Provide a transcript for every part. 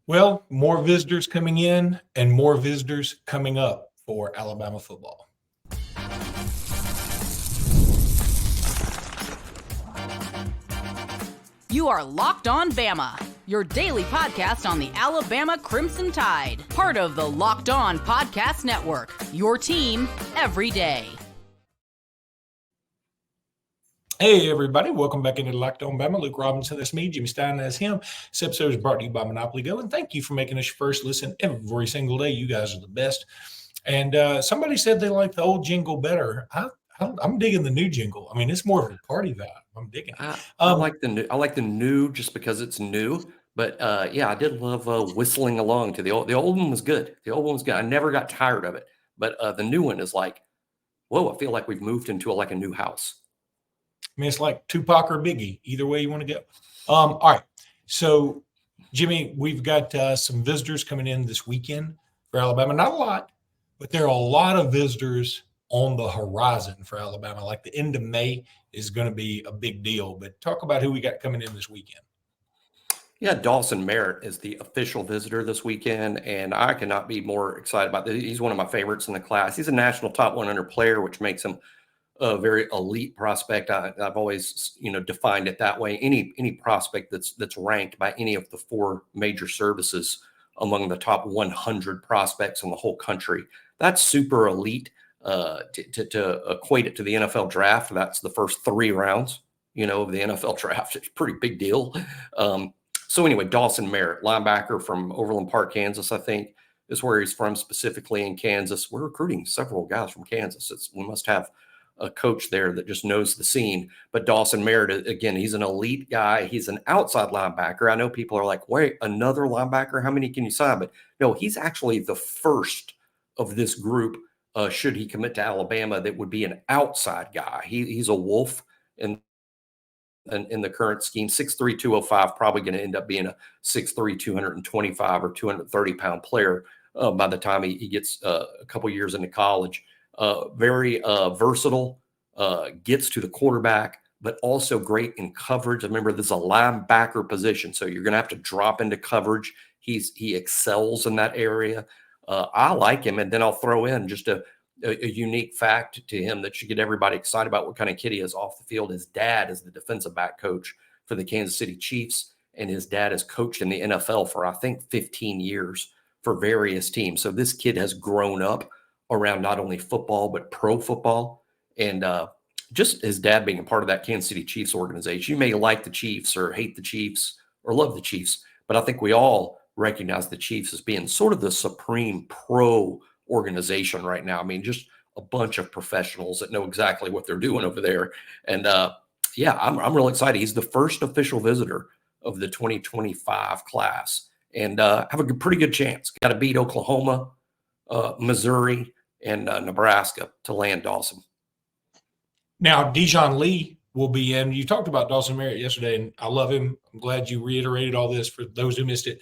Well, more visitors coming in and more visitors coming up for Alabama football. You are Locked On Bama, your daily podcast on the Alabama Crimson Tide, part of the Locked On Podcast Network, your team every day. Hey, everybody. Welcome back into Locked On Bama. Luke Robinson, that's me. Jimmy Stein, that's him. This episode is brought to you by Monopoly Go, and thank you for making us your first listen every single day. You guys are the best. And somebody said they like the old jingle better. I'm digging the new jingle. I mean, it's more of a party vibe. I'm digging it. I like the new just because it's new. But yeah, I did love whistling along to the old. The old one was good. The old one was good. I never got tired of it. But the new one is like, whoa! I feel like we've moved into like a new house. I mean, it's like Tupac or Biggie, either way you want to go. All right. So, Jimmy, we've got some visitors coming in this weekend for Alabama. Not a lot, but there are a lot of visitors on the horizon for Alabama. Like the end of May is going to be a big deal. But talk about who we got coming in this weekend. Yeah, Dawson Merritt is the official visitor this weekend, and I cannot be more excited about this. He's one of my favorites in the class. He's a national top 100 player, which makes him a very elite prospect. I've always, defined it that way. Any prospect that's ranked by any of the four major services among the top 100 prospects in the whole country, that's super elite. To equate it to the NFL draft, that's the first 3 rounds, of the NFL draft. It's a pretty big deal. So anyway, Dawson Merritt, linebacker from Overland Park, Kansas, I think is where he's from, specifically in Kansas. We're recruiting several guys from Kansas. We must have a coach there that just knows the scene. But Dawson Merritt, again, he's an elite guy. He's an outside linebacker. I know people are like, wait, another linebacker? How many can you sign? But no, he's actually the first of this group, should he commit to Alabama, that would be an outside guy. He's a wolf in the current scheme. 6'3", 205, probably going to end up being a 6'3", 225 or 230-pound player by the time he gets a couple years into college. Very versatile, gets to the quarterback, but also great in coverage. Remember, this is a linebacker position, so you're going to have to drop into coverage. He excels in that area. I like him, and then I'll throw in just a unique fact to him that should get everybody excited about what kind of kid he is off the field. His dad is the defensive back coach for the Kansas City Chiefs, and his dad has coached in the NFL for, I think, 15 years for various teams. So this kid has grown up around not only football, but pro football. And just his dad being a part of that Kansas City Chiefs organization. You may like the Chiefs or hate the Chiefs or love the Chiefs, but I think we all recognize the Chiefs as being sort of the supreme pro organization right now. I mean, just a bunch of professionals that know exactly what they're doing over there. And yeah, I'm real excited. He's the first official visitor of the 2025 class, and have a pretty good chance. Got to beat Oklahoma, Missouri, and Nebraska to land Dawson. Now, Dijon Lee will be in. You talked about Dawson Merritt yesterday, and I love him. I'm glad you reiterated all this for those who missed it.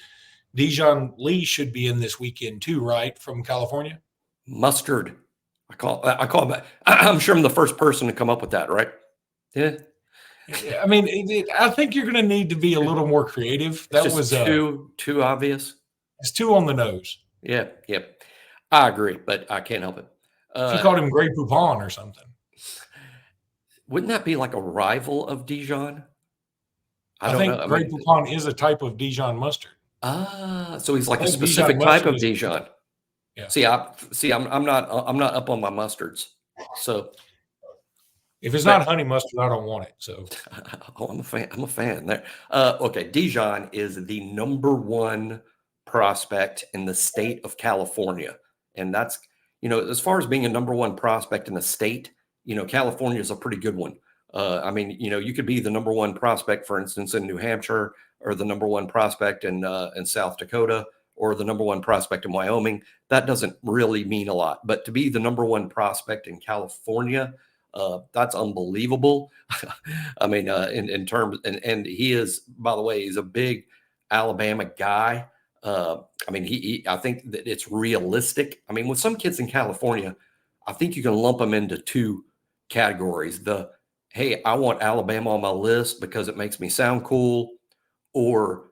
Dijon Lee should be in this weekend too, right? From California? Mustard. I call him. I'm sure I'm the first person to come up with that, right? Yeah. I mean, I think you're going to need to be a little more creative. That was too obvious. It's too on the nose. Yeah. I agree, but I can't help it. If you called him Grey Poupon or something. Wouldn't that be like a rival of Dijon? I think Grey Poupon is a type of Dijon mustard. So he's like a specific type of Dijon. Yeah. I'm not up on my mustards. So if it's not honey mustard, I don't want it. So I'm a fan there. Okay, Dijon is the number 1 prospect in the state of California, and that's as far as being a number 1 prospect in the state, California is a pretty good one. I mean, you could be the number 1 prospect, for instance, in New Hampshire, or the number 1 prospect in South Dakota, or the number 1 prospect in Wyoming. That doesn't really mean a lot. But to be the number 1 prospect in California, that's unbelievable. I mean, in terms, and he is, by the way, he's a big Alabama guy. I mean, I think that it's realistic. I mean, with some kids in California, I think you can lump them into 2 categories. Hey, I want Alabama on my list because it makes me sound cool, or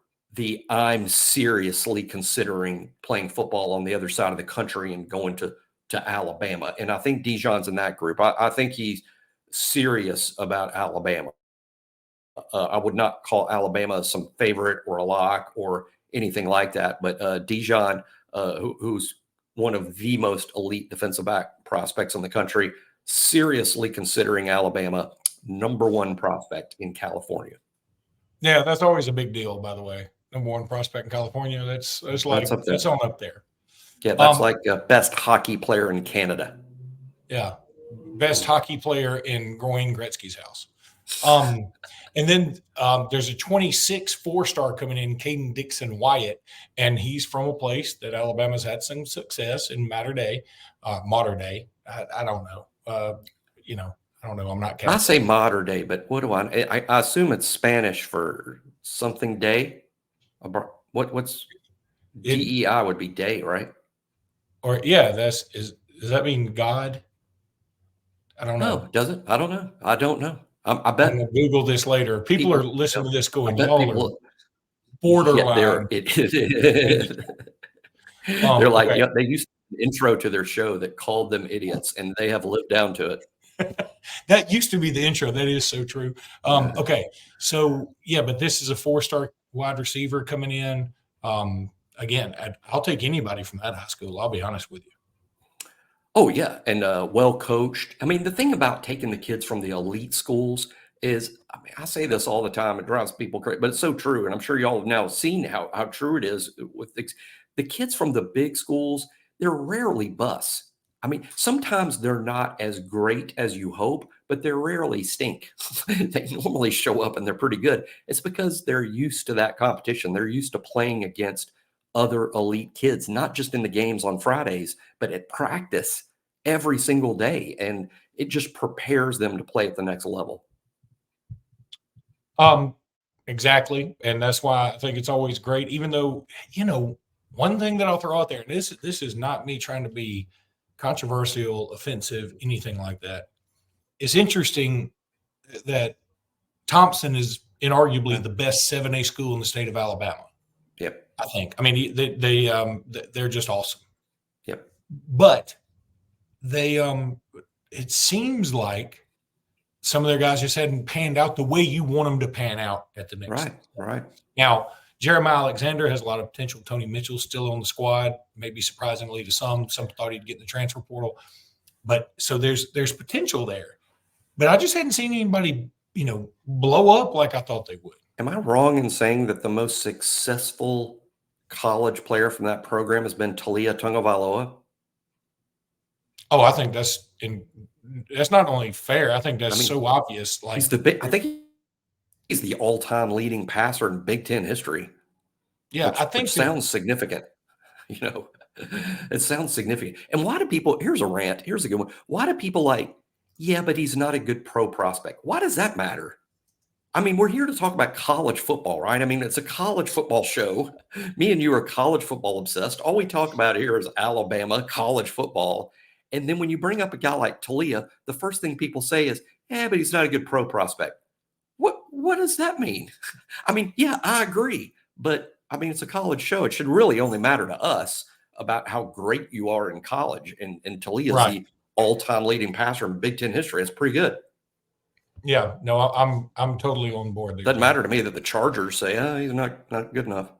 I'm seriously considering playing football on the other side of the country and going to Alabama. And I think Dijon's in that group. I think he's serious about Alabama. I would not call Alabama some favorite or a lock or anything like that. But Dijon, who's one of the most elite defensive back prospects in the country, seriously considering Alabama, number one prospect in California. Yeah, that's always a big deal, by the way. Number one prospect in California. That's like that's on up there. Yeah, that's like best hockey player in Canada. Yeah, best hockey player in Groin Gretzky's house. And then there's a 26 4-star coming in, Caden Dixon Wyatt, and he's from a place that Alabama's had some success in matter day. I don't know. I don't know. I'm not. I say modern day, but what do I assume it's Spanish for something day. What's DEI would be day, right? Or yeah, does that mean God? I don't know. No, does it? I don't know. I bet. I'm gonna Google this later. People are listening to this going, y'all are borderline. They're like, okay. Yeah, they used an intro to their show that called them idiots, and they have lived down to it. That used to be the intro. That is so true. Okay. So yeah, but this is a 4-star wide receiver coming in. Again, I'll take anybody from that high school. I'll be honest with you. Oh yeah. And well coached. I mean, the thing about taking the kids from the elite schools is, I mean, I say this all the time, it drives people crazy, but it's so true. And I'm sure y'all have now seen how true it is with the kids from the big schools. They're rarely busts. I mean, sometimes they're not as great as you hope, but they rarely stink. They normally show up and they're pretty good. It's because they're used to that competition. They're used to playing against other elite kids, not just in the games on Fridays, but at practice every single day. And it just prepares them to play at the next level. Exactly. And that's why I think it's always great, even though, one thing that I'll throw out there, and this is not me trying to be controversial, offensive, anything like that. It's interesting that Thompson is inarguably the best 7A school in the state of Alabama. Yep. I think. I mean, they're just awesome. Yep. But they it seems like some of their guys just hadn't panned out the way you want them to pan out at the next level. Right. Now, Jeremiah Alexander has a lot of potential. Tony Mitchell's still on the squad, maybe surprisingly to some. Some thought he'd get in the transfer portal. But so there's potential there. But I just hadn't seen anybody, blow up like I thought they would. Am I wrong in saying that the most successful college player from that program has been Talia Tagovailoa? Oh, I think that's not only fair. I think that's so obvious. Like I think he's the all-time leading passer in Big Ten history. Yeah, which sounds significant. It sounds significant. And why do people? Here's a rant. Here's a good one. Why do people but he's not a good pro prospect? Why does that matter? I mean, we're here to talk about college football, right? I mean, it's a college football show. Me and you are college football obsessed. All we talk about here is Alabama college football. And then when you bring up a guy like Talia, the first thing people say is, but he's not a good pro prospect. What does that mean? I mean, yeah, I agree. But I mean, it's a college show. It should really only matter to us about how great you are in college. And Talia's the all-time leading passer in Big Ten history. It's pretty good. Yeah, no, I'm totally on board. Doesn't matter to me that the Chargers say, he's not good enough.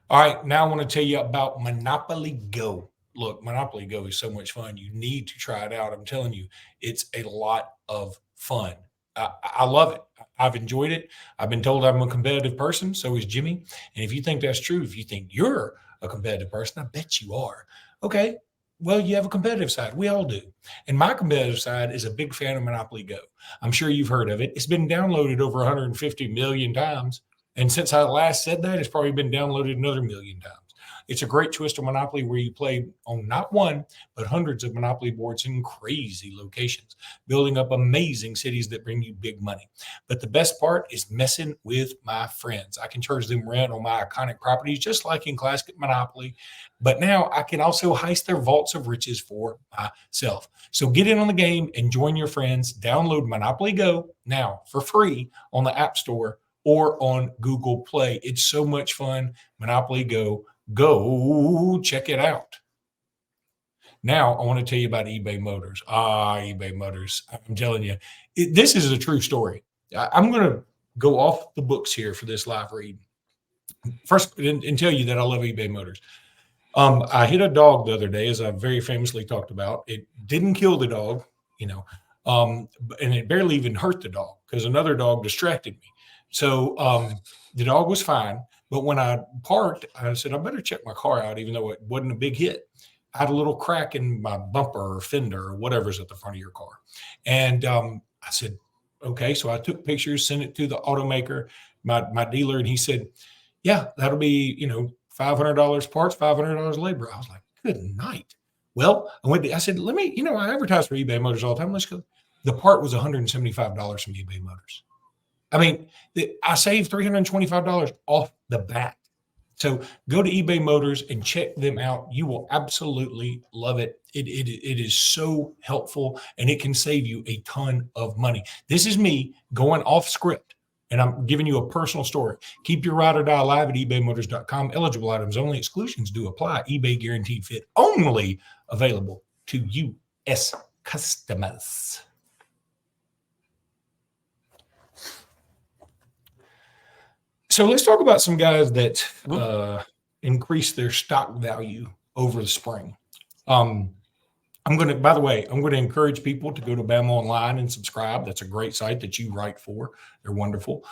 All right, now I want to tell you about Monopoly Go. Look, Monopoly Go is so much fun. You need to try it out. I'm telling you, it's a lot of fun. I love it. I've enjoyed it. I've been told I'm a competitive person. So is Jimmy. And if you think that's true, if you think you're a competitive person, I bet you are. Okay. Well, you have a competitive side. We all do. And my competitive side is a big fan of Monopoly Go. I'm sure you've heard of it. It's been downloaded over 150 million times. And since I last said that, it's probably been downloaded another million times. It's a great twist of Monopoly where you play on not one, but hundreds of Monopoly boards in crazy locations, building up amazing cities that bring you big money. But the best part is messing with my friends. I can charge them rent on my iconic properties, just like in classic Monopoly. But now I can also heist their vaults of riches for myself. So get in on the game and join your friends. Download Monopoly Go now for free on the App Store or on Google Play. It's so much fun. Monopoly Go. Go check it out. Now, I want to tell you about eBay Motors. eBay Motors. I'm telling you, this is a true story. I'm going to go off the books here for this live read. First, and tell you that I love eBay Motors. I hit a dog the other day, as I very famously talked about. It didn't kill the dog, and it barely even hurt the dog because another dog distracted me. So the dog was fine. But when I parked, I said, I better check my car out, even though it wasn't a big hit. I had a little crack in my bumper or fender or whatever's at the front of your car. And I said, okay. So I took pictures, sent it to the automaker, my dealer, and he said, yeah, that'll be, $500 parts, $500 labor. I was like, good night. Well, I said, I advertise for eBay Motors all the time. Let's go. The part was $175 from eBay Motors. I mean, I saved $325 off the bat. So go to eBay Motors and check them out. You will absolutely love it. It is so helpful, and it can save you a ton of money. This is me going off script, and I'm giving you a personal story. Keep your ride or die alive at ebaymotors.com. Eligible items only. Exclusions do apply. eBay guaranteed fit only available to U.S. customers. So let's talk about some guys that increase their stock value over the spring. I'm going to encourage people to go to Bama Online and subscribe. That's a great site that you write for. They're wonderful.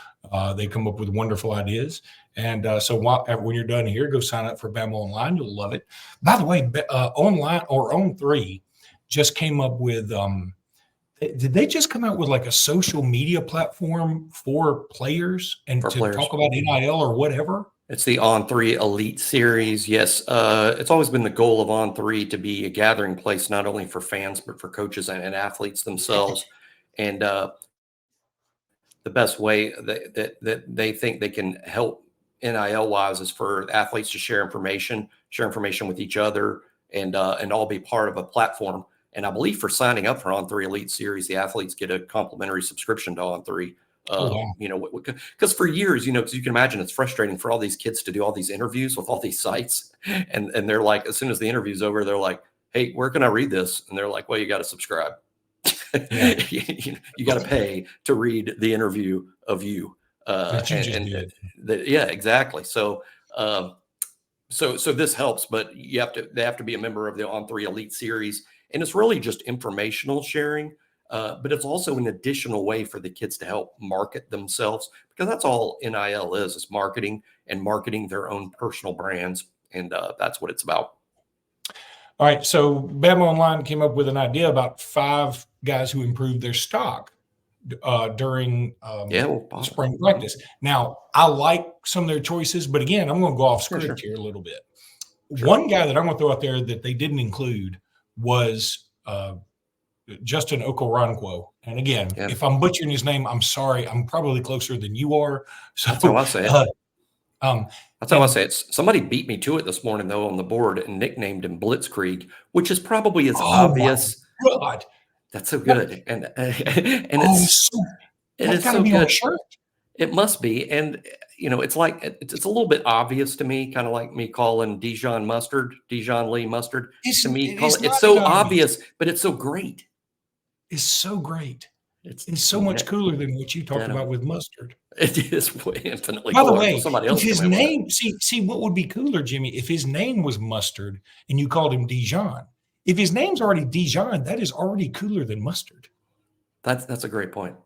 They come up with wonderful ideas. And so when you're done here, go sign up for Bama Online. You'll love it. By the way, Online or On3 just came up with, did they just come out with like a social media platform for players and talk about NIL or whatever? It's the On3 Elite Series. Yes. It's always been the goal of On3 to be a gathering place, not only for fans, but for coaches and athletes themselves. And the best way that they think they can help NIL wise is for athletes to share information with each other, and all be part of a platform. And I believe for signing up for On3 Elite Series, the athletes get a complimentary subscription to On3. Because for years, because you can imagine it's frustrating for all these kids to do all these interviews with all these sites. And they're like, as soon as the interview's over, they're like, hey, where can I read this? And they're like, well, you got to subscribe. Yeah. you got to pay to read the interview of you. Yeah, exactly. So this helps, but they have to be a member of the On3 Elite Series. And it's really just informational sharing, but it's also an additional way for the kids to help market themselves, because that's all NIL is marketing their own personal brands. And that's what it's about. All right. So Bama Online came up with an idea about 5 guys who improved their stock during spring practice. Now, I like some of their choices, but again, I'm going to go off script here a little bit. Sure. One guy that I'm going to throw out there that they didn't include was Justin Okoronkwo. And again, if I'm butchering his name, I'm sorry. I'm probably closer than you are. So that's how I say it. That's how I say it. Somebody beat me to it this morning, though, on the board and nicknamed him Blitzkrieg, which is probably as obvious. My God. That's so good. And it's so good. Shirt. It must be. And, it's like, it's a little bit obvious to me, kind of like me calling Dijon Lee Mustard. To me, it's so obvious, but it's so great. It's so great. It's so much cooler than what you talked about with mustard. It is infinitely cooler. By the way, somebody else if his name, see what would be cooler, Jimmy, if his name was Mustard and you called him Dijon. If his name's already Dijon, that is already cooler than mustard. That's a great point.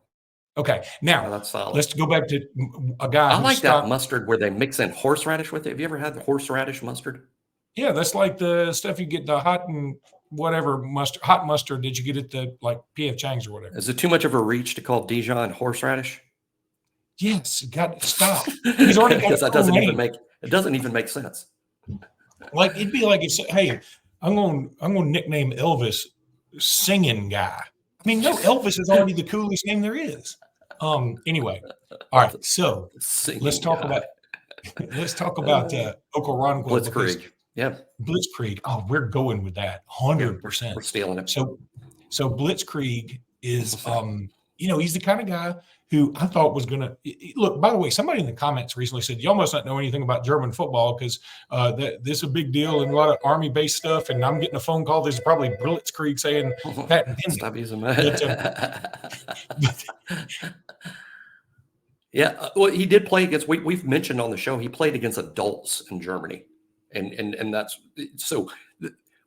Okay, now that's solid. Let's go back to a guy. I like that mustard where they mix in horseradish with it. Have you ever had the horseradish mustard? Yeah, that's like the stuff you get, the hot and whatever hot mustard that you get at the like P.F. Chang's or whatever. Is it too much of a reach to call Dijon horseradish? Yes, stop. He's already got it doesn't even make sense. Like it'd be like hey, I'm going to nickname Elvis Singing Guy. I mean, no, Elvis is already the coolest name there is. Anyway, all right. So let's talk about Okoronkwo. Blitzkrieg. Yeah, Blitzkrieg. Oh, we're going with that 100%. We're stealing it. So Blitzkrieg is he's the kind of guy who I thought was going to look. By the way, somebody in the comments recently said, "Y'all must not know anything about German football because this is a big deal and a lot of Army-based stuff." And I'm getting a phone call. There's probably Blitzkrieg saying Pat and Penny. Stop using that. Yeah, well, he did play against. We've mentioned on the show he played against adults in Germany, and that's so.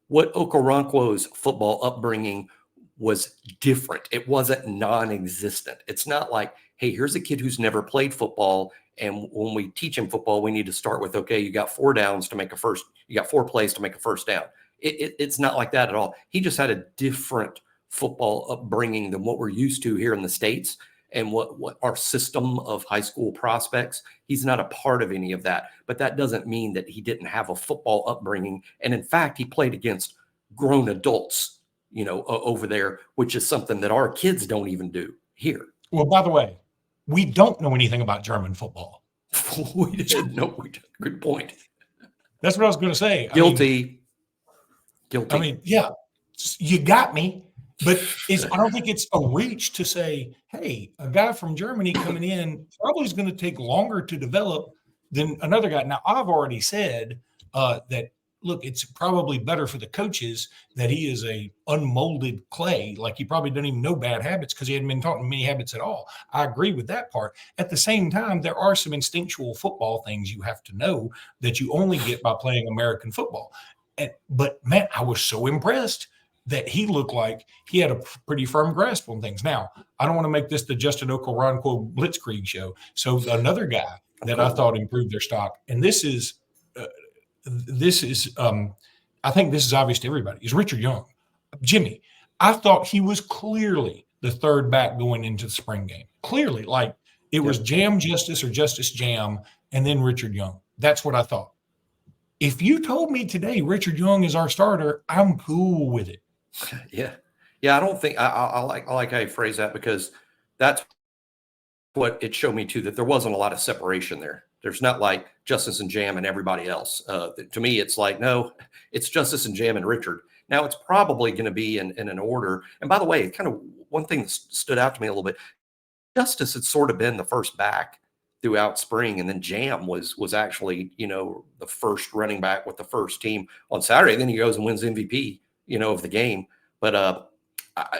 What Okoronkwo's football upbringing was different. It wasn't non-existent. It's not like, hey, here's a kid who's never played football, and when we teach him football, we need to start with, okay, you got 4 downs to make a first. You got 4 plays to make a first down. It's not like that at all. He just had a different football upbringing than what we're used to here in the States. And what our system of high school prospects, he's not a part of any of that. But that doesn't mean that he didn't have a football upbringing. And in fact, he played against grown adults, over there, which is something that our kids don't even do here. Well, by the way, we don't know anything about German football. We didn't know. Good point. That's what I was going to say. Guilty. I mean, yeah, you got me. But I don't think it's a reach to say, hey, a guy from Germany coming in probably is going to take longer to develop than another guy. Now, I've already said that, look, it's probably better for the coaches that he is a unmolded clay. Like he probably doesn't even know bad habits because he hadn't been taught many habits at all. I agree with that part. At the same time, there are some instinctual football things you have to know that you only get by playing American football. But, man, I was so impressed that he looked like he had a pretty firm grasp on things. Now, I don't want to make this the Justin Okoronkwo Blitzkrieg show. So another guy that I thought improved their stock, and this is I think this is obvious to everybody, is Richard Young. Jimmy, I thought he was clearly the third back going into the spring game. Clearly, like it was Jam Justice or Justice Jam, and then Richard Young. That's what I thought. If you told me today Richard Young is our starter, I'm cool with it. Yeah. I don't think I like how you phrase that, because that's what it showed me too, that there wasn't a lot of separation there. There's not like Justice and Jam and everybody else. To me, it's like, no, it's Justice and Jam and Richard. Now it's probably going to be in an order. And by the way, kind of one thing that stood out to me a little bit, Justice had sort of been the first back throughout spring, and then Jam was actually, the first running back with the first team on Saturday. Then he goes and wins MVP, of the game. But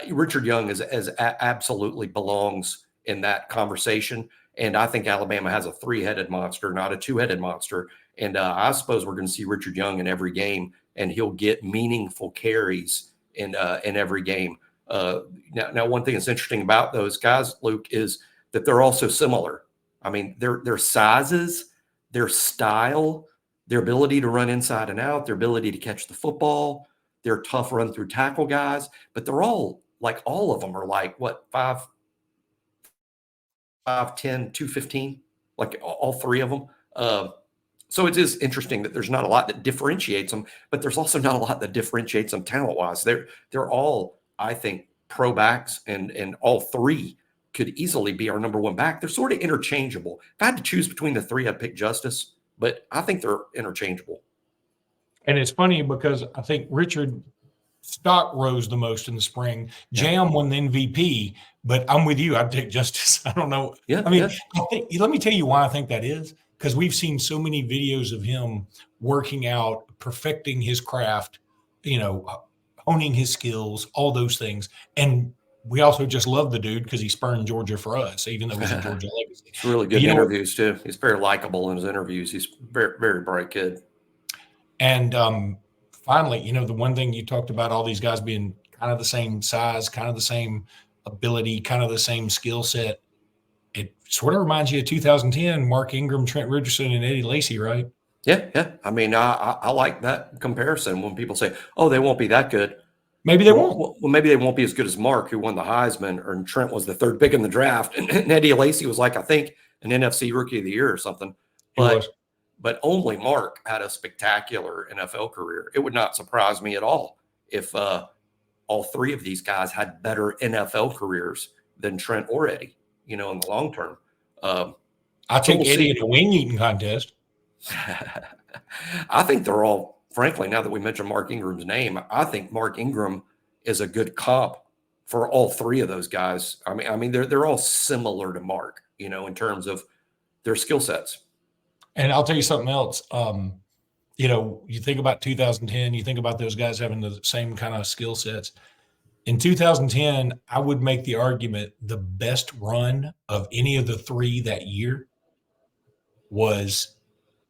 Richard Young absolutely belongs in that conversation. And I think Alabama has a 3-headed monster, not a 2-headed monster. And I suppose we're going to see Richard Young in every game, and he'll get meaningful carries in every game. Now, one thing that's interesting about those guys, Luke, is that they're also similar. I mean, their sizes, their style, their ability to run inside and out, their ability to catch the football, they're tough run through tackle guys, but they're all of them are like what, 5'10", 215, like all 3 of them. So it is interesting that there's not a lot that differentiates them, but there's also not a lot that differentiates them talent-wise. They're all, I think, pro backs, and all 3 could easily be our number 1 back. They're sort of interchangeable. If I had to choose between the 3, I'd pick Justice, but I think they're interchangeable. And it's funny because I think Richard stock rose the most in the spring. Jam won the MVP, but I'm with you. I'd take Justice. I don't know. Yeah, I mean, let me tell you why I think that is, because we've seen so many videos of him working out, perfecting his craft, honing his skills, all those things. And we also just love the dude because he spurned Georgia for us, even though he's a Georgia legacy. It's really good interviews too. He's very likable in his interviews. He's very, very bright kid. And finally, the one thing you talked about, all these guys being kind of the same size, kind of the same ability, kind of the same skill set. It sort of reminds you of 2010, Mark Ingram, Trent Richardson, and Eddie Lacy, right? Yeah. I mean, I like that comparison when people say, oh, they won't be that good. Maybe they won't. Well, maybe they won't be as good as Mark, who won the Heisman, or Trent was the 3rd pick in the draft. And Eddie Lacy was like, I think, an NFC Rookie of the Year or something. But only Mark had a spectacular NFL career. It would not surprise me at all if all 3 of these guys had better NFL careers than Trent or Eddie, in the long term. I take Eddie in a wing eating contest. I think they're all, frankly, now that we mentioned Mark Ingram's name, I think Mark Ingram is a good comp for all three of those guys. I mean, they're all similar to Mark, you know, in terms of their skill sets. And I'll tell you something else. You know, you think about 2010, you think about those guys having the same kind of skill sets. In 2010, I would make the argument the best run of any of the three that year was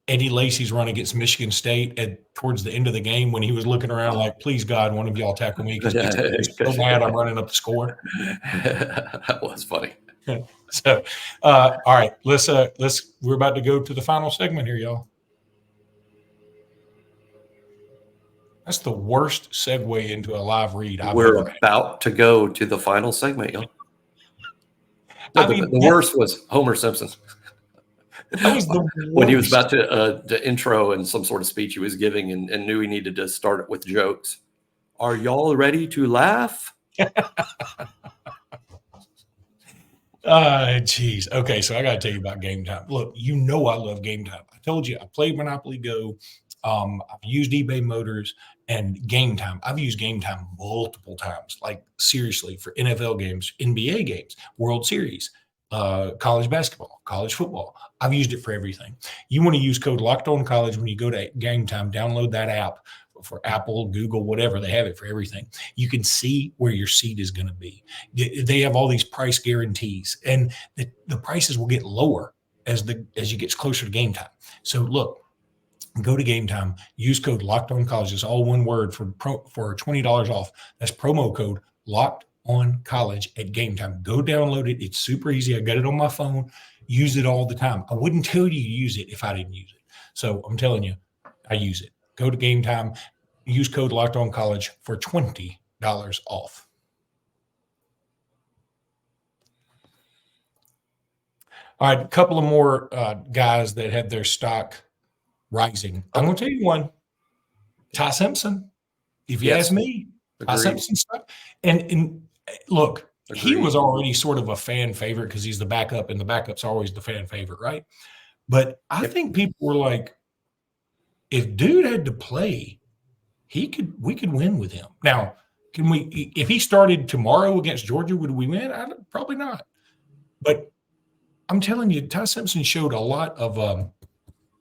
Eddie Lacy's run against Michigan State towards the end of the game when he was looking around like, please, God, one of y'all tackle me because he's so mad I'm running up the score. That was funny. So, all right, we're about to go to the final segment here, y'all. That's the worst segue into a live read I've ever had. About to go to the final segment, y'all. No, the worst was Homer Simpson. That was the worst. When he was about to intro in some sort of speech he was giving and knew he needed to start it with jokes. Are y'all ready to laugh? Geez. Okay, so I got to tell you about Gametime. Look, you know I love Gametime. I told you I played Monopoly Go. I've used eBay Motors and Gametime. I've used Gametime multiple times, like seriously, for NFL games, NBA games, World Series, college basketball, college football. I've used it for everything. You want to use code LOCKEDONCollege when you go to Gametime, download that app for Apple, Google, whatever. They have it for everything. You can see where your seat is going to be. They have all these price guarantees, and the prices will get lower as you get closer to game time. So look, go to Gametime, use code LOCKEDONCollege. It's all one word for $20 off. That's promo code LOCKEDONCollege at Gametime. Go download it. It's super easy. I got it on my phone. Use it all the time. I wouldn't tell you to use it if I didn't use it. So I'm telling you, I use it. Go to Gametime, use code LOCKEDONCollege for $20 off. All right, a couple of more guys that had their stock rising. I'm going to tell you one. Ty Simpson. If you ask me, Ty Simpson stock. And look, he was already sort of a fan favorite because he's the backup, and the backup's always the fan favorite, right? But I think people were like, if dude had to play, we could win with him. Now, if he started tomorrow against Georgia, would we win? Probably not. But I'm telling you, Ty Simpson showed a lot of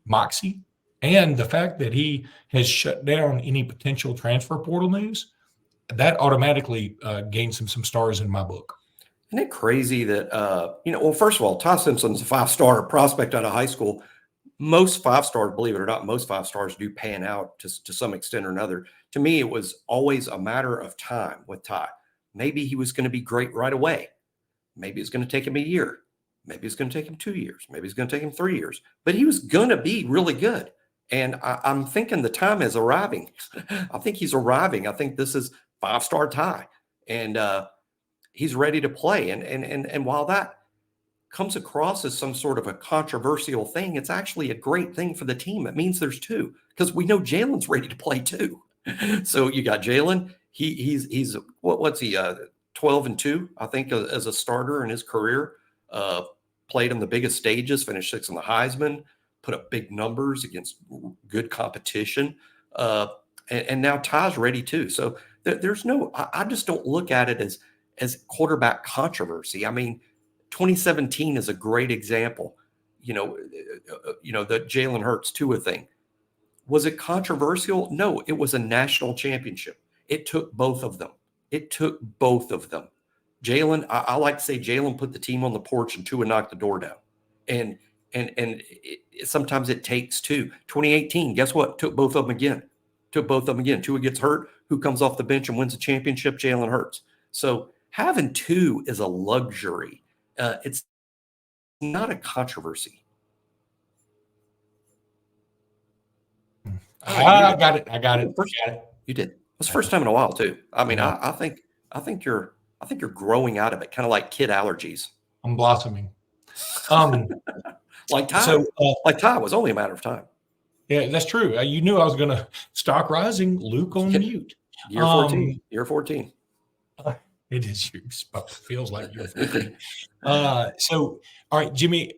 moxie, and the fact that he has shut down any potential transfer portal news, that automatically gains him some stars in my book. Isn't it crazy that, well, first of all, Ty Simpson's a 5-star prospect out of high school. Most 5-stars, believe it or not, most 5-stars do pan out to some extent or another. To me, it was always a matter of time with Ty. Maybe he was going to be great right away. Maybe it's going to take him a year. Maybe it's going to take him 2 years. Maybe it's going to take him 3 years. But he was going to be really good. And I'm thinking the time is arriving. I think he's arriving. I think this is 5-star Ty. And he's ready to play. And while that comes across as some sort of a controversial thing, it's actually a great thing for the team. It means there's two, because we know Jalen's ready to play too. So you got Jalen. He's what's he 12-2, I think, as a starter in his career. Played on the biggest stages, finished 6th on the Heisman, put up big numbers against good competition. And now Ty's ready too. So there's no, I just don't look at it as quarterback controversy. I mean, 2017 is a great example. The Jalen Hurts Tua thing. Was it controversial? No, it was a national championship. It took both of them. Jalen, I like to say Jalen put the team on the porch and Tua knocked the door down. And sometimes it takes two. 2018, guess what? Took both of them again. Tua gets hurt. Who comes off the bench and wins the championship? Jalen Hurts. So having two is a luxury. It's not a controversy. I got it. You did. It's the first time in a while too. I mean, I think you're growing out of it, kind of like kid allergies. I'm blossoming. Like Ty. Like Ty was only a matter of time. Yeah, that's true. You knew I was going to stock rising. Luke on mute. Year 14. Year 14. It is feels like year 14. So, all right, Jimmy,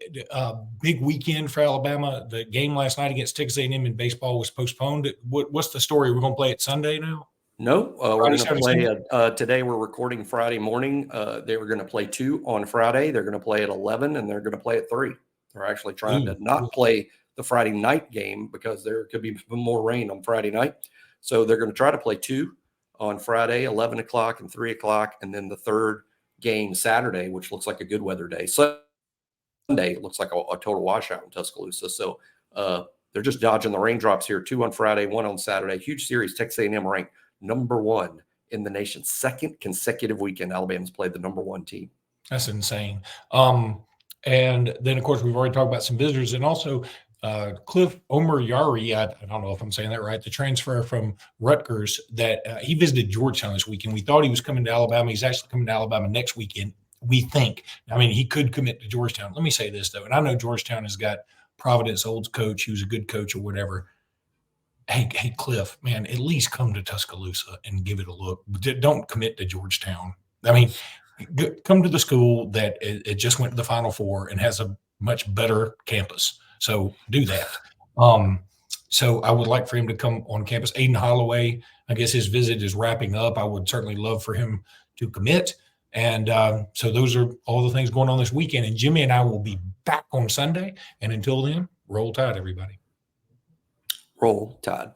big weekend for Alabama. The game last night against Texas A&M in baseball was postponed. What's the story? We're going to play it Sunday now? No, we're Friday, going to Saturday, play today. We're recording Friday morning. They were going to play 2 on Friday. They're going to play at 11 and they're going to play at 3. They're actually trying to not play the Friday night game because there could be more rain on Friday night. So they're going to try to play 2 on Friday, 11 o'clock and 3 o'clock. And then the third game Saturday, which looks like a good weather day. Sunday looks like a total washout in Tuscaloosa. So they're just dodging the raindrops here. 2 on Friday, 1 on Saturday. Huge series. Texas A&M ranked number 1 in the nation's second consecutive weekend. Alabama's played the number 1 team. That's insane. And then, of course, we've already talked about some visitors, and also Cliff Omoyari, I don't know if I'm saying that right, the transfer from Rutgers, that he visited Georgetown this weekend. We thought he was coming to Alabama. He's actually coming to Alabama next weekend, we think. I mean, he could commit to Georgetown. Let me say this, though, and I know Georgetown has got Providence old coach who's a good coach or whatever. Hey, Cliff, man, at least come to Tuscaloosa and give it a look. Don't commit to Georgetown. I mean, come to the school that it just went to the Final Four and has a much better campus. So do that. So I would like for him to come on campus. Aiden Holloway, I guess his visit is wrapping up. I would certainly love for him to commit. And so those are all the things going on this weekend. And Jimmy and I will be back on Sunday. And until then, roll tide, everybody. Roll Tide.